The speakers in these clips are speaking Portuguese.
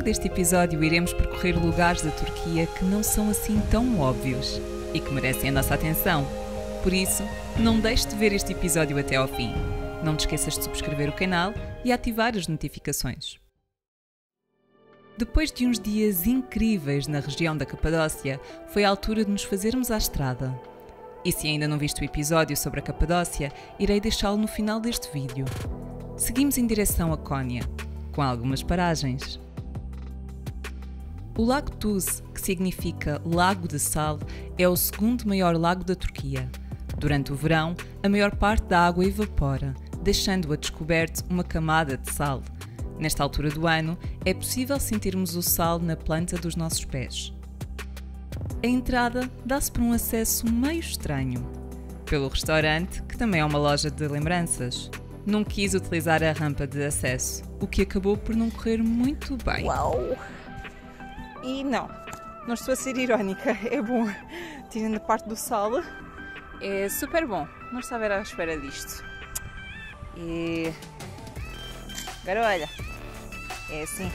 deste episódio iremos percorrer lugares da Turquia que não são assim tão óbvios e que merecem a nossa atenção. Por isso, não deixes de ver este episódio até ao fim. Não te esqueças de subscrever o canal e ativar as notificações. Depois de uns dias incríveis na região da Capadócia, foi a altura de nos fazermos à estrada. E se ainda não viste o episódio sobre a Capadócia, irei deixá-lo no final deste vídeo. Seguimos em direção a Konya, com algumas paragens. O Lago Tuz, que significa Lago de Sal, é o segundo maior lago da Turquia. Durante o verão, a maior parte da água evapora, deixando a descoberto uma camada de sal. Nesta altura do ano, é possível sentirmos o sal na planta dos nossos pés. A entrada dá-se por um acesso meio estranho. Pelo restaurante, que também é uma loja de lembranças. Não quis utilizar a rampa de acesso, o que acabou por não correr muito bem. Uau! E não estou a ser irónica, é bom. Tirando a parte do sal, é super bom. Não estava à espera disto. E agora olha, é assim,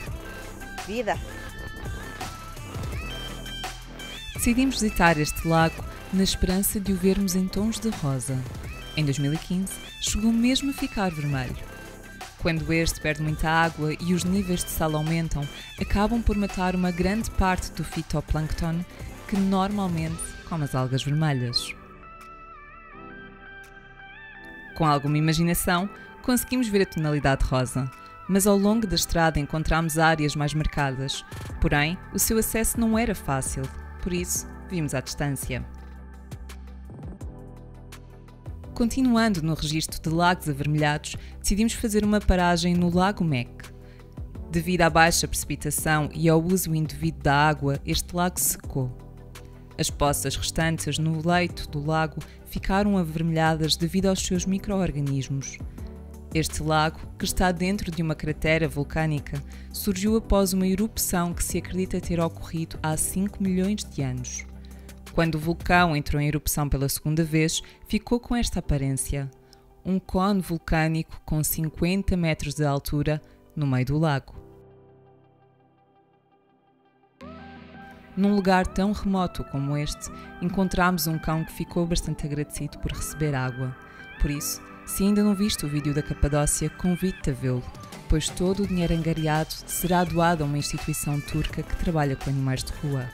vida. Decidimos visitar este lago na esperança de o vermos em tons de rosa. Em 2015, chegou mesmo a ficar vermelho. Quando este perde muita água e os níveis de sal aumentam, acabam por matar uma grande parte do fitoplâncton, que normalmente come as algas vermelhas. Com alguma imaginação, conseguimos ver a tonalidade rosa, mas ao longo da estrada encontramos áreas mais marcadas. Porém, o seu acesso não era fácil, por isso, vimos à distância. Continuando no registro de lagos avermelhados, decidimos fazer uma paragem no Lago Mek. Devido à baixa precipitação e ao uso indevido da água, este lago secou. As poças restantes no leito do lago ficaram avermelhadas devido aos seus micro-organismos. Este lago, que está dentro de uma cratera vulcânica, surgiu após uma erupção que se acredita ter ocorrido há 5 milhões de anos. Quando o vulcão entrou em erupção pela segunda vez, ficou com esta aparência: um cone vulcânico com 50 metros de altura no meio do lago. Num lugar tão remoto como este, encontramos um cão que ficou bastante agradecido por receber água. Por isso, se ainda não viste o vídeo da Capadócia, convido-te a vê-lo, pois todo o dinheiro angariado será doado a uma instituição turca que trabalha com animais de rua.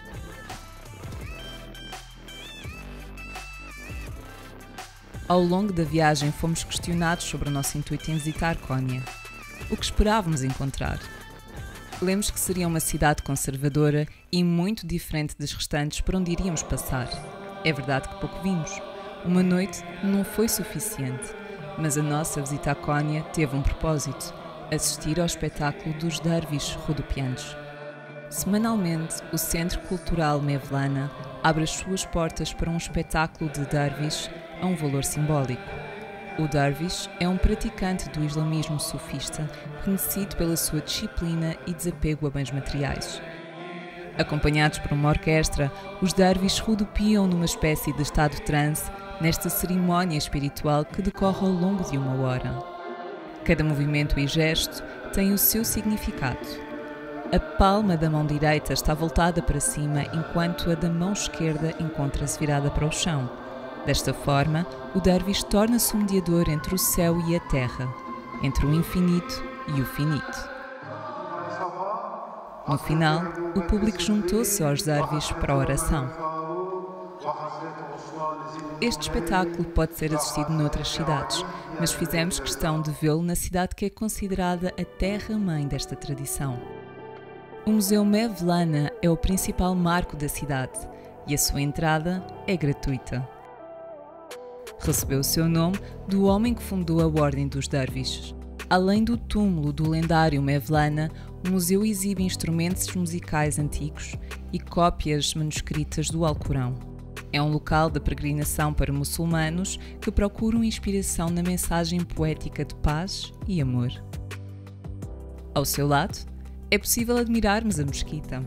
Ao longo da viagem fomos questionados sobre o nosso intuito em visitar Konya. O que esperávamos encontrar? Lemos que seria uma cidade conservadora e muito diferente das restantes por onde iríamos passar. É verdade que pouco vimos. Uma noite não foi suficiente, mas a nossa visita a Konya teve um propósito: assistir ao espetáculo dos derviches rodopiantes. Semanalmente, o Centro Cultural Mevlana abre as suas portas para um espetáculo de derviche a um valor simbólico. O derviche é um praticante do islamismo sufista, conhecido pela sua disciplina e desapego a bens materiais. Acompanhados por uma orquestra, os derviches rodopiam numa espécie de estado de transe nesta cerimónia espiritual que decorre ao longo de 1 hora. Cada movimento e gesto tem o seu significado. A palma da mão direita está voltada para cima, enquanto a da mão esquerda encontra-se virada para o chão. Desta forma, o derviche torna-se um mediador entre o céu e a terra, entre o infinito e o finito. No final, o público juntou-se aos derviches para a oração. Este espetáculo pode ser assistido noutras cidades, mas fizemos questão de vê-lo na cidade que é considerada a terra-mãe desta tradição. O Museu Mevlana é o principal marco da cidade e a sua entrada é gratuita. Recebeu o seu nome do homem que fundou a Ordem dos Derviches. Além do túmulo do lendário Mevlana, o museu exibe instrumentos musicais antigos e cópias manuscritas do Alcorão. É um local de peregrinação para muçulmanos que procuram inspiração na mensagem poética de paz e amor. Ao seu lado, é possível admirarmos a mesquita.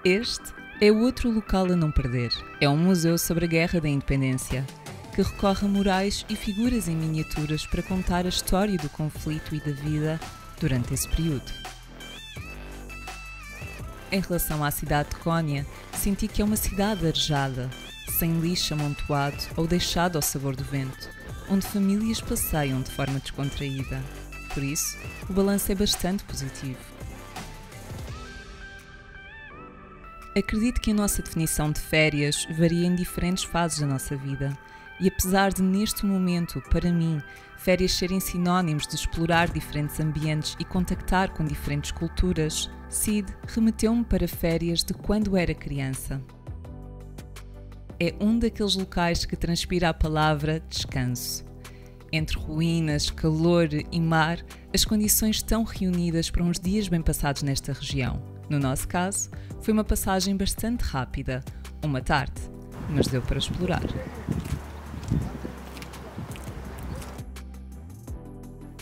Este é outro local a não perder. É um museu sobre a Guerra da Independência, que recorre a murais e figuras em miniaturas para contar a história do conflito e da vida durante esse período. Em relação à cidade de Konya, senti que é uma cidade arejada, sem lixo amontoado ou deixado ao sabor do vento, onde famílias passeiam de forma descontraída. Por isso, o balanço é bastante positivo. Acredito que a nossa definição de férias varia em diferentes fases da nossa vida, e apesar de, neste momento, para mim, férias serem sinónimos de explorar diferentes ambientes e contactar com diferentes culturas, Sid remeteu-me para férias de quando era criança. É um daqueles locais que transpira a palavra descanso. Entre ruínas, calor e mar, as condições estão reunidas para uns dias bem passados nesta região. No nosso caso, foi uma passagem bastante rápida, uma tarde, mas deu para explorar.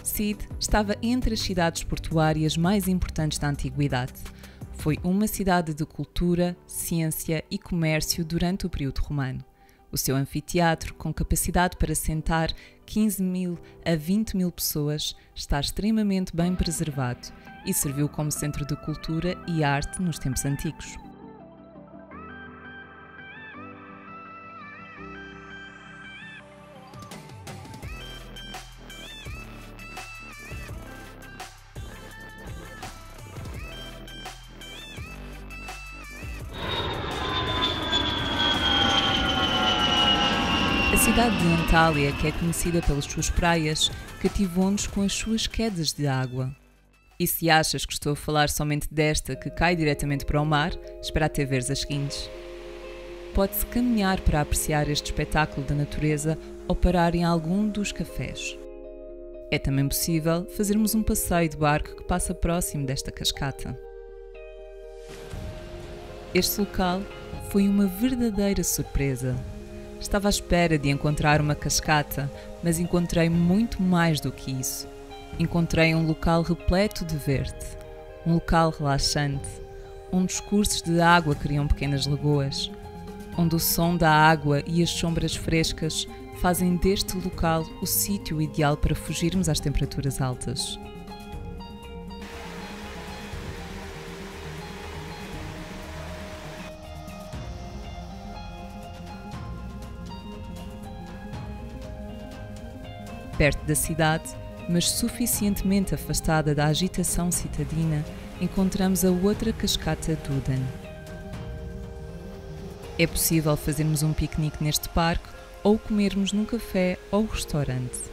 Sid estava entre as cidades portuárias mais importantes da antiguidade. Foi uma cidade de cultura, ciência e comércio durante o período romano. O seu anfiteatro, com capacidade para sentar 15.000 a 20.000 pessoas, está extremamente bem preservado e serviu como centro de cultura e arte nos tempos antigos. A cidade de Antália, que é conhecida pelas suas praias, cativou-nos com as suas quedas de água. E se achas que estou a falar somente desta que cai diretamente para o mar, espera até veres as seguintes. Pode-se caminhar para apreciar este espetáculo da natureza ou parar em algum dos cafés. É também possível fazermos um passeio de barco que passa próximo desta cascata. Este local foi uma verdadeira surpresa. Estava à espera de encontrar uma cascata, mas encontrei muito mais do que isso. Encontrei um local repleto de verde, um local relaxante, onde os cursos de água criam pequenas lagoas, onde o som da água e as sombras frescas fazem deste local o sítio ideal para fugirmos às temperaturas altas. Perto da cidade, mas suficientemente afastada da agitação citadina, encontramos a outra cascata Duden. É possível fazermos um piquenique neste parque ou comermos num café ou restaurante.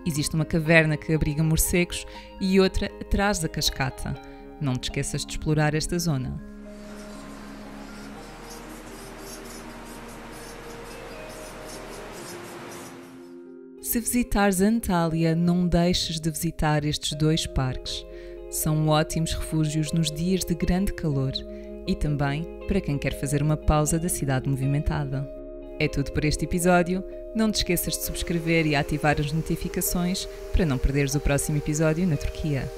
Existe uma caverna que abriga morcegos e outra atrás da cascata. Não te esqueças de explorar esta zona. Se visitares Antália, não deixes de visitar estes dois parques. São ótimos refúgios nos dias de grande calor e também para quem quer fazer uma pausa da cidade movimentada. É tudo por este episódio. Não te esqueças de subscrever e ativar as notificações para não perderes o próximo episódio na Turquia.